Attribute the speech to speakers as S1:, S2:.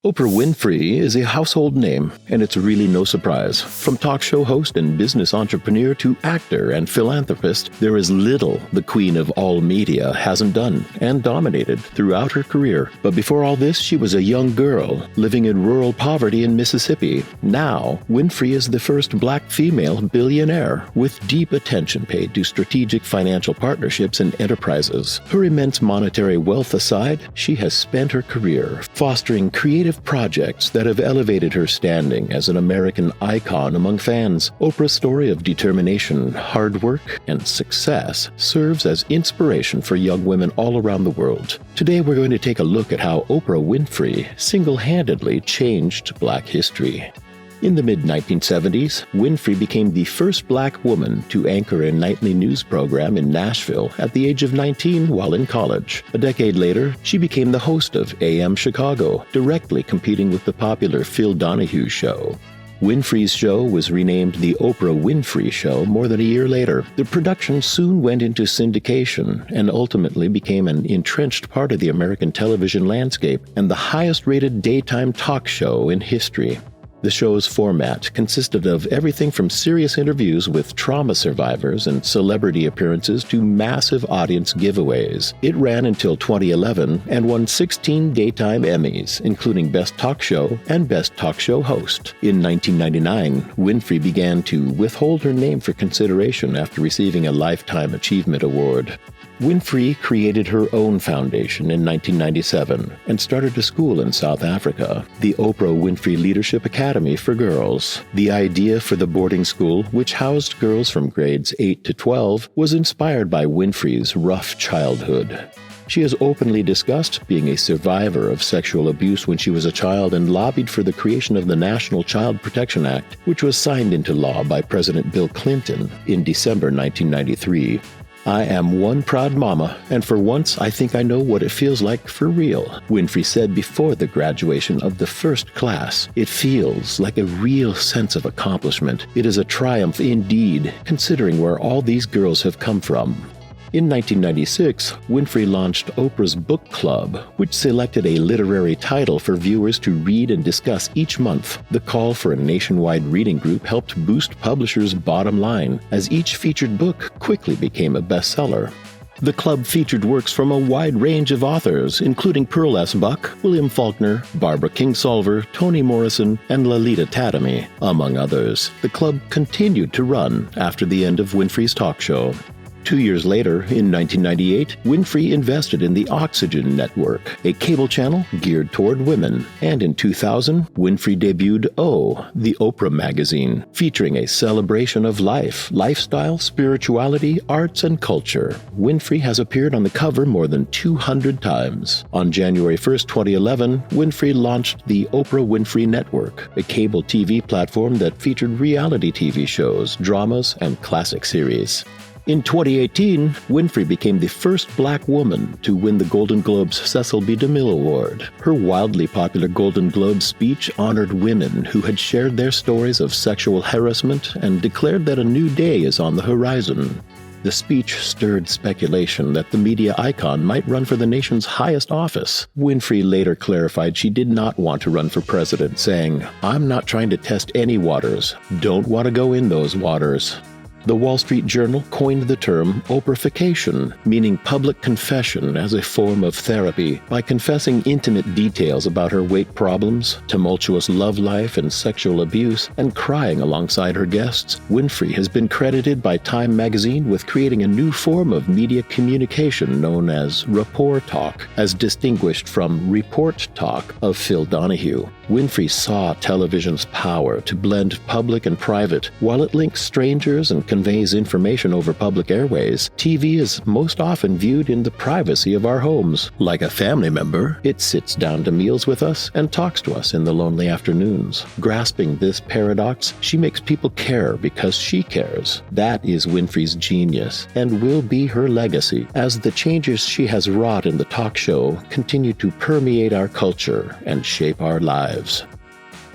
S1: Oprah Winfrey is a household name, and it's really no surprise. From talk show host and business entrepreneur to actor and philanthropist, there is little the queen of all media hasn't done and dominated throughout her career. But before all this, she was a young girl living in rural poverty in Mississippi. Now, Winfrey is the first black female billionaire, with deep attention paid to strategic financial partnerships and enterprises. Her immense monetary wealth aside, she has spent her career fostering creative projects that have elevated her standing as an American icon among fans. Oprah's story of determination, hard work, and success serves as inspiration for young women all around the world. Today we're going to take a look at how Oprah Winfrey single-handedly changed Black history. In the mid-1970s, Winfrey became the first black woman to anchor a nightly news program in Nashville at the age of 19 while in college. A decade later, she became the host of AM Chicago, directly competing with the popular Phil Donahue show. Winfrey's show was renamed The Oprah Winfrey Show more than a year later. The production soon went into syndication and ultimately became an entrenched part of the American television landscape and the highest-rated daytime talk show in history. The show's format consisted of everything from serious interviews with trauma survivors and celebrity appearances to massive audience giveaways. It ran until 2011 and won 16 daytime Emmys, including Best Talk Show and Best Talk Show Host. In 1999, Winfrey began to withhold her name for consideration after receiving a Lifetime Achievement Award. Winfrey created her own foundation in 1997 and started a school in South Africa, the Oprah Winfrey Leadership Academy for Girls. The idea for the boarding school, which housed girls from grades 8 to 12, was inspired by Winfrey's rough childhood. She has openly discussed being a survivor of sexual abuse when she was a child and lobbied for the creation of the National Child Protection Act, which was signed into law by President Bill Clinton in December 1993. "I am one proud mama, and for once I think I know what it feels like for real," Winfrey said before the graduation of the first class. "It feels like a real sense of accomplishment. It is a triumph indeed, considering where all these girls have come from." In 1996, Winfrey launched Oprah's Book Club, which selected a literary title for viewers to read and discuss each month. The call for a nationwide reading group helped boost publishers' bottom line, as each featured book quickly became a bestseller. The club featured works from a wide range of authors, including Pearl S. Buck, William Faulkner, Barbara Kingsolver, Toni Morrison, and Lolita Tatamy, among others. The club continued to run after the end of Winfrey's talk show. 2 years later, in 1998, Winfrey invested in the Oxygen Network, a cable channel geared toward women. And in 2000, Winfrey debuted O, the Oprah magazine, featuring a celebration of life, lifestyle, spirituality, arts, and culture. Winfrey has appeared on the cover more than 200 times. On January 1st, 2011, Winfrey launched the Oprah Winfrey Network, a cable TV platform that featured reality TV shows, dramas, and classic series. In 2018, Winfrey became the first black woman to win the Golden Globe's Cecil B. DeMille Award. Her wildly popular Golden Globe speech honored women who had shared their stories of sexual harassment and declared that a new day is on the horizon. The speech stirred speculation that the media icon might run for the nation's highest office. Winfrey later clarified she did not want to run for president, saying, "I'm not trying to test any waters. Don't want to go in those waters." The Wall Street Journal coined the term Oprahification, meaning public confession as a form of therapy. By confessing intimate details about her weight problems, tumultuous love life, and sexual abuse, and crying alongside her guests, Winfrey has been credited by Time magazine with creating a new form of media communication known as rapport talk, as distinguished from report talk of Phil Donahue. Winfrey saw television's power to blend public and private. While it links strangers and conveys information over public airways, TV is most often viewed in the privacy of our homes. Like a family member, it sits down to meals with us and talks to us in the lonely afternoons. Grasping this paradox, she makes people care because she cares. That is Winfrey's genius and will be her legacy as the changes she has wrought in the talk show continue to permeate our culture and shape our lives.